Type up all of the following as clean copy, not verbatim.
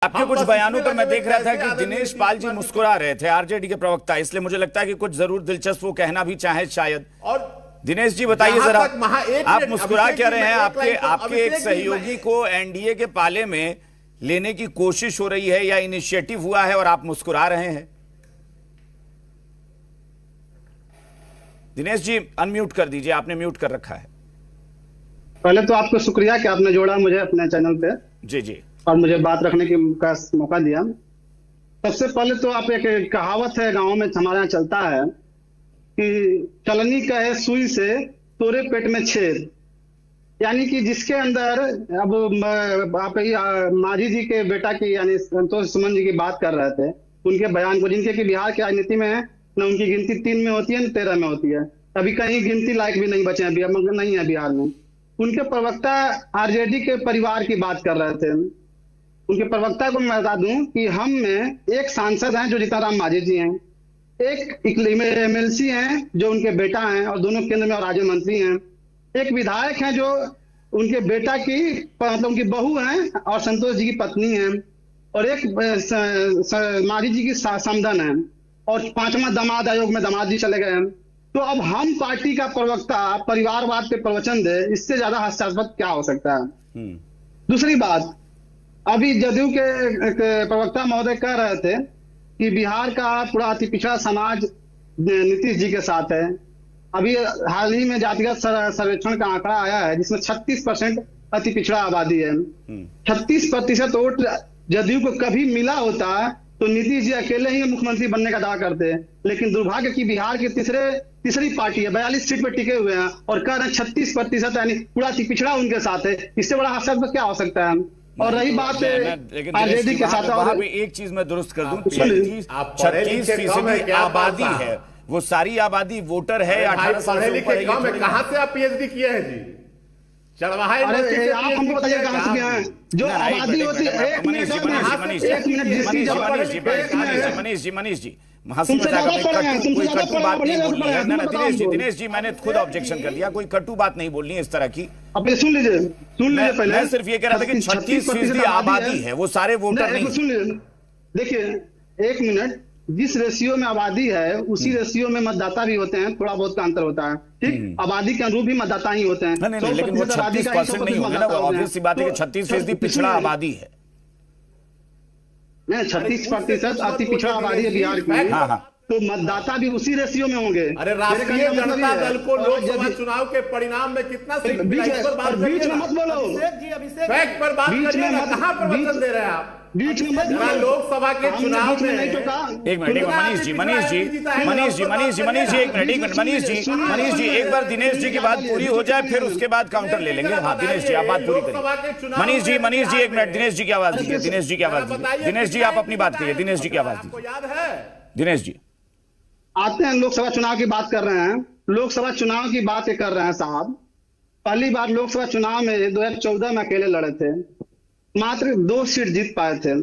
आपके कुछ बयानों पर मैं देख रहा था कि दिनेश पाल जी मुस्कुरा रहे थे, आरजेडी के प्रवक्ता, इसलिए मुझे लगता है कि कुछ जरूर दिलचस्प वो कहना भी चाहे शायद। और दिनेश जी बताइए जरा, आप मुस्कुरा क्या रहे हैं? आपके एक सहयोगी को एनडीए के पाले में लेने की कोशिश हो रही है या इनिशिएटिव हुआ है और आप मुस्कुरा रहे हैं? दिनेश जी अनम्यूट कर दीजिए, आपने म्यूट कर रखा है। पहले तो आपको शुक्रिया कि आपने जोड़ा मुझे अपने चैनल पे जी जी, और मुझे बात रखने का मौका दिया। सबसे पहले तो आप एक कहावत है गांव में हमारे यहाँ चलता है कि चलनी कहे सुई से तोरे पेट में छेद, यानी कि जिसके अंदर अब आप माझी जी के बेटा की यानी संतोष सुमन जी की बात कर रहे थे, उनके बयान को, जिनके कि बिहार की राजनीति में न उनकी गिनती 3 में होती है न 13 में होती है, अभी कहीं गिनती लायक भी नहीं बचे हैं, नहीं है बिहार में। उनके प्रवक्ता आरजेडी के परिवार की बात कर रहे थे। उनके प्रवक्ता को मैं बता दूं कि हम में एक सांसद हैं जो जीतन राम मांझी जी हैं, एक एमएलसी हैं जो उनके बेटा हैं और दोनों केंद्र में और राज्य मंत्री हैं, एक विधायक हैं जो उनके बेटा की मतलब उनकी बहू हैं और संतोष जी की पत्नी हैं, और एक मांझी जी की समधन है, और 5वां दामाद आयोग में दामाद जी चले गए हैं। तो अब हम पार्टी का प्रवक्ता परिवारवाद पे प्रवचन दे, इससे ज्यादा हास्यास्पद क्या हो सकता है? दूसरी बात, अभी जदयू के प्रवक्ता महोदय कह रहे थे कि बिहार का पूरा अति पिछड़ा समाज नीतीश जी के साथ है। अभी हाल ही में जातिगत सर्वेक्षण का आंकड़ा आया है जिसमें 36% अति पिछड़ा आबादी है। 36% वोट जदयू को कभी मिला होता तो नीतीश जी अकेले ही मुख्यमंत्री बनने का दावा करते हैं, लेकिन दुर्भाग्य की बिहार की तीसरी पार्टी है, 42 सीट पर टिके हुए हैं और कह रहे हैं 36% यानी पूरा पिछड़ा उनके साथ है। इससे बड़ा हास्यास्पद क्या हो सकता है? और रही बात आरजेडी के साथ, और एक चीज मैं दुरुस्त कर दूं, 36% आबादी है, वो सारी आबादी वोटर है। 18 साल से ऊपर है। कहां से आप पीएचडी किए हैं जी? आप हमको बताइए कहां से किया है? जो आबादी होती है, एक मिनट मनीष जी दिनेश जी मैंने खुद ऑब्जेक्शन कर दिया, कोई कटु बात नहीं बोलनी है इस तरह की। अब सुन लीजिए पहले। मैं सिर्फ ये कह रहा था कि 36% आबादी है, वो सारे वोटर नहीं। सुन लीजिए, देखिए एक मिनट, जिस रेशियो में आबादी है उसी रेशियो में मतदाता भी होते हैं, थोड़ा बहुत का अंतर होता है, ठीक? आबादी के अनुरूप भी मतदाता ही होते हैं। नहीं, लेकिन वो 36% नहीं होंगे ना, वो ऑब्वियस सी बात है कि 36% पिछड़ा आबादी है। 36% अति पिछड़ा आबादी है बिहार की। हाँ। तो मतदाता भी उसी रेशियो में होंगे। अरे राष्ट्रीय जनता दल को लोकसभा चुनाव के परिणाम में कितना सीट मिला, इस पर बात बीच में मत बोलो, फैक्ट पर बात करिए ना, कहां पर वचन दे रहे हैं आप? बीच में मत बोलो। लोकसभा के चुनाव में एक मिनट मनीष जी एक बार दिनेश जी की बात पूरी हो जाए फिर उसके बाद काउंटर ले लेंगे। हाँ दिनेश जी आप बात पूरी करिए। मनीष जी एक मिनट, दिनेश जी की आवाज दीजिए, दिनेश जी आप अपनी बात करिए, दिनेश जी की आवाज दीजिए। याद है दिनेश जी आते हैं, लोकसभा चुनाव की बात कर रहे हैं, लोकसभा चुनाव की बात कर रहे हैं साहब। पहली बार लोकसभा चुनाव में 2014 में अकेले लड़े थे, मात्र 2 सीट जीत पाए थे,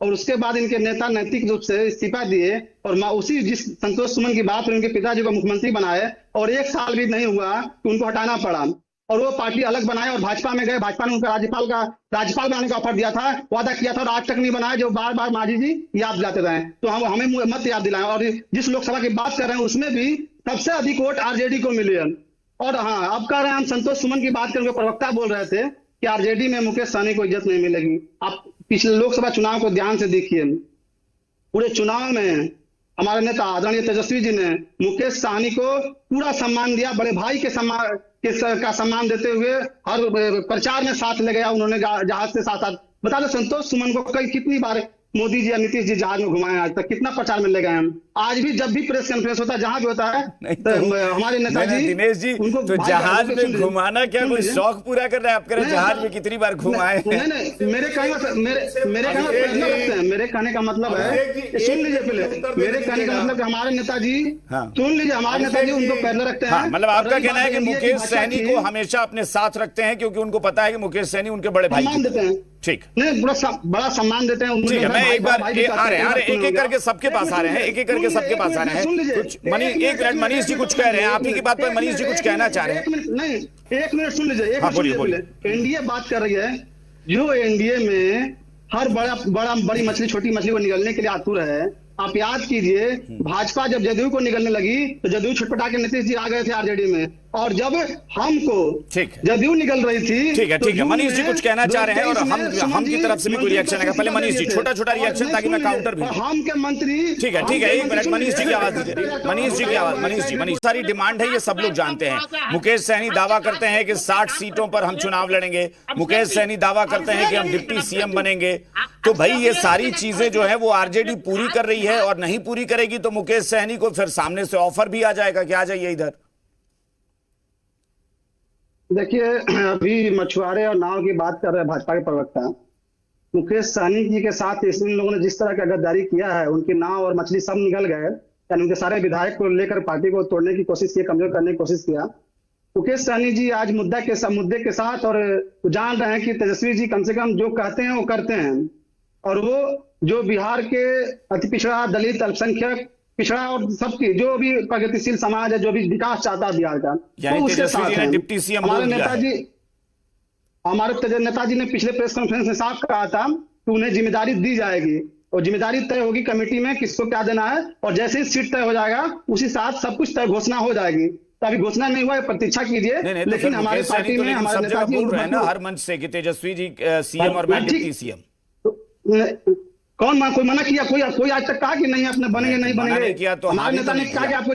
और उसके बाद इनके नेता नैतिक रूप से इस्तीफा दिए और उसी जिस संतोष सुमन की बात उनके पिताजी को मुख्यमंत्री बनाए, और 1 साल भी नहीं हुआ कि उनको हटाना पड़ा और वो पार्टी अलग बनाए और भाजपा में गए। भाजपा ने उनका राज्यपाल बनाने का ऑफर दिया था, वादा किया था और आज तक नहीं बनाया, जो बार बार मांझी जी याद दिलाते रहे। तो हमें मत याद दिलाएं। और जिस लोकसभा की बात कर रहे हैं उसमें भी सबसे अधिक वोट आरजेडी को मिले हैं। और हाँ, अब कह रहे हैं हम संतोष सुमन की बात करेंगे, प्रवक्ता बोल रहे थे कि आरजेडी में मुकेश सहनी को इज्जत नहीं मिलेगी। आप पिछले लोकसभा चुनाव को ध्यान से देखिए, पूरे चुनाव में हमारे नेता आदरणीय तेजस्वी जी ने मुकेश सहनी को पूरा सम्मान दिया, बड़े भाई के सम्मान देते हुए हर प्रचार में साथ ले गया उन्होंने, जहाज से साथ। बता दो संतोष सुमन को कितनी बार मोदी जी या नीतीश जी जहाज में घुमाए, आज तक कितना प्रचार में ले गए हैं। आज भी जब भी प्रेस कॉन्फ्रेंस होता है, जहाँ भी होता है, तो हमारे नेताजी दिनेश जी तो जहाज में घुमाना क्या कोई शौक पूरा कर रहे हैं? आप कह रहे हैं जहाज में कितनी बार घुमाए? नहीं, मेरे कहने का मतलब है, सुन लीजिए पहले, मेरे कहने का मतलब हमारे नेताजी, सुन लीजिए, हमारे नेताजी उनको पहले रखते हैं। मतलब आपका कहना है कि मुकेश सहनी को हमेशा अपने साथ रखते हैं क्योंकि उनको पता है कि मुकेश सहनी उनके बड़े भाई देते हैं। ठीक, नहीं बड़ा सम्मान देते हैं। मैं एक बार आ रहे हैं, एक एक करके सबके पास आ रहे हैं, एक एक करके सबके पास आ रहे हैं। कुछ एक मिनट, मनीष जी कुछ कह रहे हैं, आप ही की बात पर मनीष जी कुछ कहना चाह रहे हैं। नहीं, एक मिनट सुन लीजिए, बोलिए। एनडीए बात कर रही है, जो एनडीए में हर बड़ी मछली छोटी मछली को निगलने के लिए आतुर है। आप याद कीजिए, भाजपा जब जदयू को निगलने लगी तो जदयू छटपटा के नीतीश जी आ गए थे आरजेडी में, और जब हमको जदयू निकल रही थी। ठीक है मनीष जी कुछ कहना चाह रहे हैं और हम की तरफ से भी कोई रिएक्शन है। पहले मनीष जी छोटा रिएक्शन ताकि मैं काउंटर भी। हम के मंत्री ठीक है 1 मिनट मनीष जी की आवाज दीजिए। मनीष सारी डिमांड है, ये सब लोग जानते हैं। मुकेश सहनी दावा करते हैं कि 60 सीटों पर हम चुनाव लड़ेंगे। मुकेश सहनी दावा करते हैं कि हम डिप्टी सीएम बनेंगे। तो भाई ये सारी चीजें जो है वो आरजेडी पूरी कर रही है, और नहीं पूरी करेगी तो मुकेश सहनी को फिर सामने से ऑफर भी आ जाएगा कि आ जाइए इधर। देखिए, अभी मछुआरे और नाव की बात कर रहे हैं भाजपा के प्रवक्ता मुकेश सहनी जी के साथ इन लोगों ने जिस तरह का गद्दारी किया है, उनकी नाव और मछली सब निकल गए, यानी उनके सारे विधायक को लेकर पार्टी को तोड़ने की कोशिश की, कमजोर करने की कोशिश किया। मुकेश सहनी जी आज मुद्दे के साथ और जान रहे हैं कि तेजस्वी जी कम से कम जो कहते हैं वो करते हैं, और वो जो बिहार के अति पिछड़ा, दलित, अल्पसंख्यक, पिछड़ा और सबकी जो भी प्रगतिशील समाज है, जो भी विकास चाहता है बिहार का, तो उसके साथ है। हमारे नेताजी ने पिछले प्रेस कॉन्फ्रेंस में साफ कहा था कि उन्हें जिम्मेदारी दी जाएगी, और जिम्मेदारी तय होगी कमेटी में किसको क्या देना है, और जैसे ही सीट तय हो जाएगा उसी साथ सब कुछ तय घोषणा हो जाएगी। तो अभी घोषणा नहीं हुआ है, प्रतीक्षा कीजिए। लेकिन हमारे पार्टी में हमारे नेताजी बोल रहे हैं ना हर मंच से कि तेजस्वी जी सीएम और मैं डिप्टी सीएम। कोई मना किया? कोई आज तक कहा कि नहीं अपने बनेंगे, नहीं बनेंगे किया तो हमारे नेता ने कहा कि आपको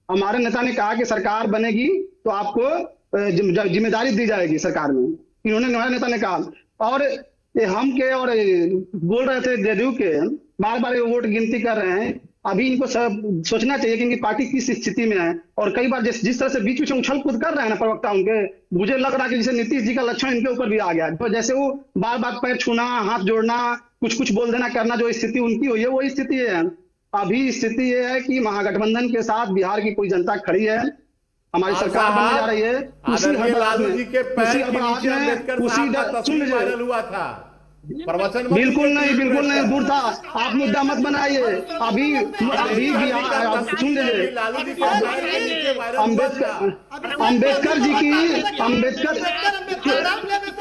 हमारे नेता ने कहा कि सरकार बनेगी तो आपको जिम्मेदारी दी जाएगी सरकार में, इन्होंने हमारे नेता ने कहा। और ये हम के और बोल रहे थे जदयू के, बार बार वोट गिनती कर रहे हैं। अभी इनको सब सोचना चाहिए कि इनकी पार्टी किस स्थिति में है, और कई बार जिस तरह से बीच में उछल कूद कर रहे हैं ना प्रवक्ता उनके, मुझे लग रहा है कि जैसे नीतीश जी का लक्षण इनके ऊपर भी आ गया। तो जैसे वो बार बार पैर छूना, हाथ जोड़ना, कुछ बोल देना करना, जो स्थिति उनकी हुई है वही स्थिति है। अभी स्थिति ये है कि महागठबंधन के साथ बिहार की पूरी जनता खड़ी है, हमारी सरकार बनने जा रही है। बिल्कुल नहीं दूर था। आप मुद्दा मत बनाइए। अभी बिहार सुन लीजिए,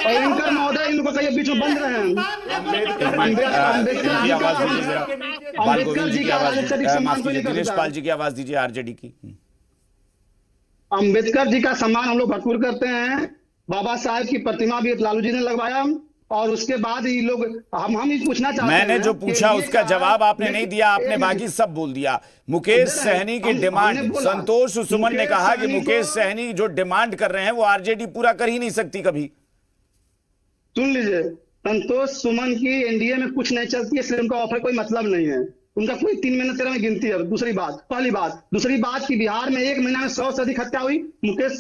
अम्बेडकर महोदय इनको कहिए बीच में बंद रहे हैं। अम्बेडकर जी की आवाज दिनेश पाल जी की आवाज दीजिए आरजेडी की। अम्बेडकर जी का सम्मान हम लोग भरपूर करते हैं। बाबा साहेब की प्रतिमा भी लालू जी ने लगवाया, और उसके बाद ही लोग हम ही पूछना चाहते हैं। मैंने जो पूछा उसका जवाब आपने नहीं दिया, आपने बाकी सब बोल दिया। मुकेश सहनी की डिमांड, संतोष सुमन ने कहा कि मुकेश सहनी जो डिमांड कर रहे हैं वो आरजेडी पूरा कर ही नहीं सकती कभी। सुन लीजिए, संतोष सुमन की एनडीए में कुछ नहीं चलती है, इसलिए उनका ऑफर कोई मतलब नहीं है। उनका कोई 3 महीने 13 में गिनती है। पहली बात दूसरी बात की बिहार में 1 महीना में 100 से अधिक हत्या हुई, मुकेश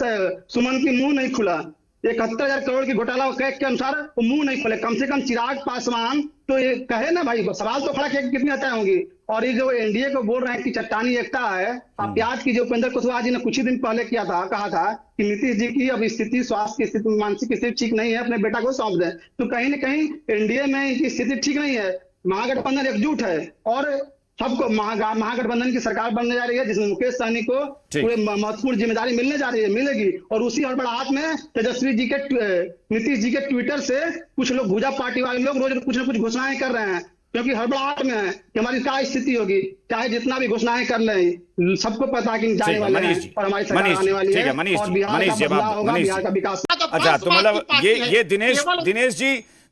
सुमन की मुंह नहीं खुला। 71,000 करोड़ की घोटाला के अनुसार वो मुंह नहीं खोले। कम से कम चिराग पासवान तो ये कहे ना भाई, सवाल तो खड़ा किया कितनी हत्या होंगी। और ये जो एनडीए को बोल रहे हैं कि चट्टानी एकता है, आप याद कीजिए उपेंद्र कुशवाहा जी ने कुछ ही दिन पहले कहा था कि नीतीश जी की अब स्थिति, स्वास्थ्य की स्थिति, मानसिक स्थिति ठीक नहीं है, अपने बेटा को सौंप दें। तो कहीं न कहीं एनडीए में इनकी स्थिति ठीक नहीं है। महागठबंधन एकजुट है और सबको महागठबंधन की सरकार बनने जा रही है, जिसमें मुकेश सहनी को पूरे महत्वपूर्ण जिम्मेदारी मिलेगी। और उसी हड़बड़ाहट में तेजस्वी जी के, नीतीश जी के ट्विटर से कुछ लोग भूजा पार्टी वाले लोग रोज कुछ न कुछ घोषणाएं कर रहे हैं, क्योंकि हड़बड़ाहट में है कि हमारी क्या स्थिति होगी। चाहे जितना भी घोषणाएं कर लें, सबको पता कि जाने वाले हैं और हमारी सरकार आने वाली है, और बिहार का बदलाव होगा, बिहार का विकास। अच्छा, तो मतलब ये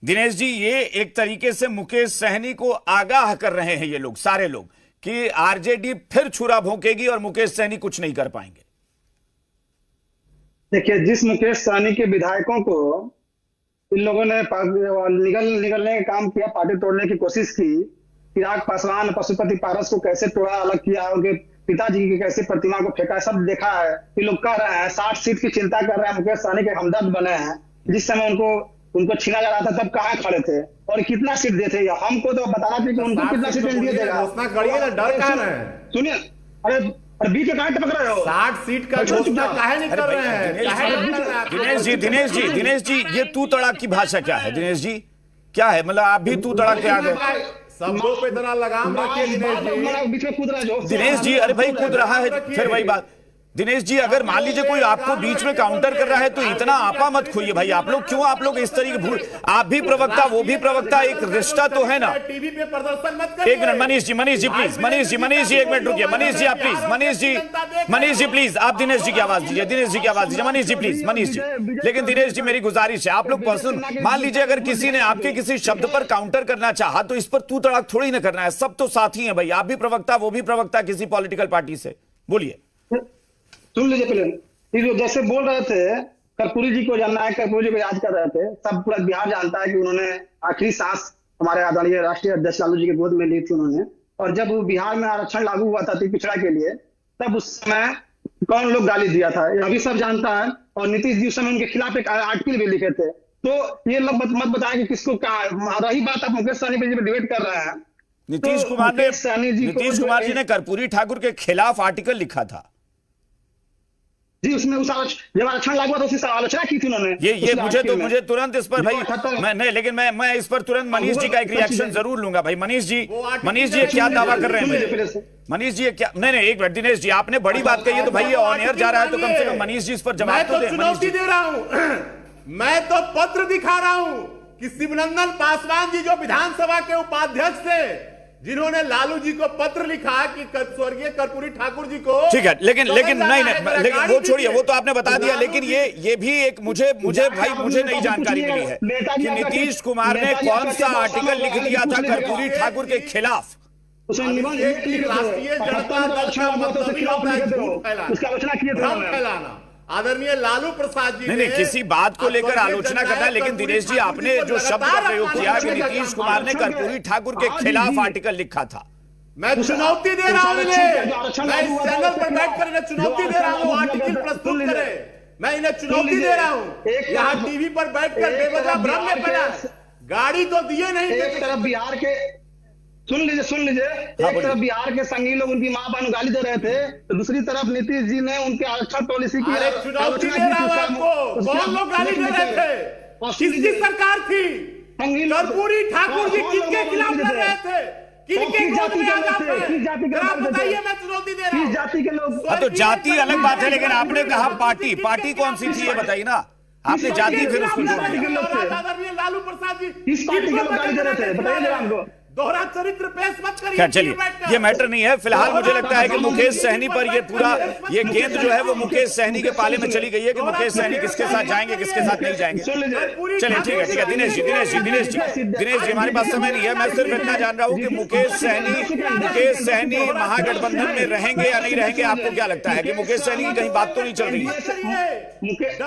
दिनेश जी ये एक तरीके से मुकेश सहनी को आगाह कर रहे हैं ये लोग, सारे लोग, कि आरजेडी फिर छुरा भोंकेगी और मुकेश सहनी कुछ नहीं कर पाएंगे। देखिए, जिस मुकेश सहनी के विधायकों को इन लोगों ने निगलने का काम किया, पार्टी तोड़ने की कोशिश की, चिराग पासवान, पशुपति पारस को कैसे तोड़ा, अलग किया, उनके पिताजी की कैसे प्रतिमा को फेंका, सब देखा है। ये लोग कह रहे हैं 60 सीट की चिंता कर रहे हैं, मुकेश सहनी के हमदर्द बने हैं। जिस समय उनको छीना जा रहा था तब कहाँ खड़े थे और कितना सीट देते? हमको तो बताना चाहिए कि उनको कितना सीट एनडीए देगा। डर कहाँ है? सुनिए, अरे बीच में कहाँ टपक रहे हो? 60 सीट का घोषणा काहे नहीं कर रहे हैं? दिनेश जी ये तू तड़ाक की भाषा क्या है? दिनेश जी क्या है, मतलब आप भी तू तड़ाक के आ गए? शब्दों पे जरा लगाम रखिए दिनेश जी। बीच में कूद रहा है दिनेश जी। अरे भाई कूद रहा है, फिर वही बात। दिनेश जी, अगर मान लीजिए कोई आपको बीच में काउंटर कर रहा है तो इतना आपा मत खोइए भाई। आप लोग इस तरीके भूल, आप भी प्रवक्ता वो भी प्रवक्ता, एक रिश्ता तो है ना। टीवी पे प्रदर्शन मत करिए। एक मिनट मनीष जी प्लीज, मनीष जी एक मिनट रुकिए। मनीष जी आप प्लीज, मनीष जी प्लीज, आप दिनेश जी की आवाज दीजिए, मनीष जी प्लीज, मनीष जी। लेकिन दिनेश जी मेरी गुजारिश है, आप लोग पर्सन, मान लीजिए अगर किसी ने आपके किसी शब्द पर काउंटर करना चाहा तो इस पर तू तड़ाक थोड़ी ना करना है। सब तो साथी हैं भाई, आप भी प्रवक्ता वो भी प्रवक्ता किसी पॉलिटिकल पार्टी से। बोलिए। सुन लीजिए पहले, ये जो जैसे बोल रहे थे कर्पूरी जी को जानना है, कर्पूरी जी को याद कर रहे थे, सब पूरा बिहार जानता है कि उन्होंने आखिरी सांस हमारे आदरणीय राष्ट्रीय अध्यक्ष लालू जी के गोद में ली थी उन्होंने। और जब बिहार में आरक्षण लागू हुआ था पिछड़ा के लिए, तब उस समय कौन लोग गाली दिया था अभी सब जानता है। और नीतीश जी उस समय उनके खिलाफ एक आर्टिकल भी लिखे थे। तो ये लोग मत बताएं कि किसको क्या। रही बात आप मुकेश सहनी जी पे डिबेट कर रहे हैं, नीतीश कुमार जी ने कर्पूरी ठाकुर के खिलाफ आर्टिकल लिखा था जी। उसमें जब आरक्षण लागू था उसी आलोचना की थी उन्होंने। ये मुझे तुरंत इस पर भाई मैं नहीं, लेकिन मैं इस पर तुरंत मनीष जी का एक रिएक्शन जरूर लूंगा भाई। मनीष जी क्या दावा कर रहे हैं मनीष जी क्या? नहीं एक मिनट दिनेश जी, आपने बड़ी बात कही है तो भाई ये ऑन एयर जा रहा है तो कम से कम मनीष जी इस पर जवाब तो दें। चुनौती दे रहा हूं, मैं तो पत्र दिखा रहा हूं कि शिवनंदन पासवान जी जो विधानसभा के उपाध्यक्ष थे, जिन्होंने लालू जी को पत्र लिखा कि स्वर्गीय कर्पूरी ठाकुर जी को, ठीक है, लेकिन लेकिन वो छोड़िए, वो तो आपने बता दिया। लेकिन ये भी एक मुझे नई जानकारी मिली है कि नीतीश कुमार ने कौन सा आर्टिकल लिख दिया था कर्पूरी ठाकुर के खिलाफ। राष्ट्रीय जनता दल का मतलब फैलाना। आदरणीय लालू प्रसाद जी नहीं किसी बात को लेकर आलोचना करना है। लेकिन दिनेश जी आपने जो शब्द का प्रयोग किया कि नीतीश कुमार ने कर्पूरी ठाकुर के खिलाफ आर्टिकल लिखा था, मैं चुनौती दे रहा हूं इन्हें। मैं इस चैनल पर बैठकर इन्हें चुनौती दे रहा हूं, आर्टिकल प्रस्तुत करें। मैं इन्हें चुनौती दे रहा हूं, यहाँ टीवी पर बैठकर बेवजह भ्रम में फैला। गाड़ी तो दिए नहीं। एक तरफ बिहार के सुन लीजिए एक तरफ बिहार के संगी लोग उनकी मां बहन गाली दे रहे थे, तो दूसरी तरफ नीतीश जी ने उनके आरक्षण पॉलिसी की चुनौती दे रहा हूं आपको। कौन लोग गाली दे रहे थे? किसकी सरकार थी? कर्पूरी ठाकुर जी किसके खिलाफ लड़ रहे थे? किनके बताइए, मैं चुनौती दे रहा हूं। जाति के लोग तो जाति अलग बात है, लेकिन आपने कहा पार्टी कौन सी थी ये बताइए ना। आपने जाति फिर उसको लालू प्रसाद जी किस पार्टी के लोग गाली दे रहे थे बताइए जरा हमको। दोहरा चरित्र पेश मत करिए। चलिए ये मैटर नहीं है। फिलहाल मुझे लगता है कि मुकेश सहनी पर ये पूरा ये गेंद जो है वो मुकेश सहनी के पाले में चली गई है कि मुकेश सहनी किसके साथ जाएंगे किसके साथ नहीं जाएंगे। चलिए ठीक है दिनेश जी हमारे पास समय नहीं है। मैं सिर्फ इतना जान रहा हूँ कि मुकेश सहनी महागठबंधन में रहेंगे या नहीं रहेंगे। आपको क्या लगता है कि मुकेश सहनी की कहीं बात तो नहीं चल रही है? मुकेश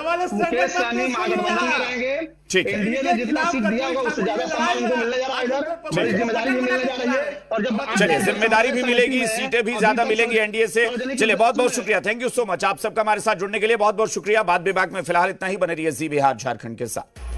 सहनी महागठबंधन में रहेंगे। ठीक है, एनडीए ने जितना सीट दिया होगा उससे ज्यादा सामान उनको मिलने जा रहा है इधर, बड़ी जिम्मेदारी भी मिलने जा रही है। और जब चलिए जिम्मेदारी भी मिलेगी, सीटें भी ज्यादा मिलेंगी एनडीए से। चलिए बहुत बहुत शुक्रिया, थैंक यू सो मच आप सबका हमारे साथ जुड़ने के लिए बहुत बहुत शुक्रिया। बात विभाग में फिलहाल इतना ही, बने रहिए जी बिहार झारखंड के साथ।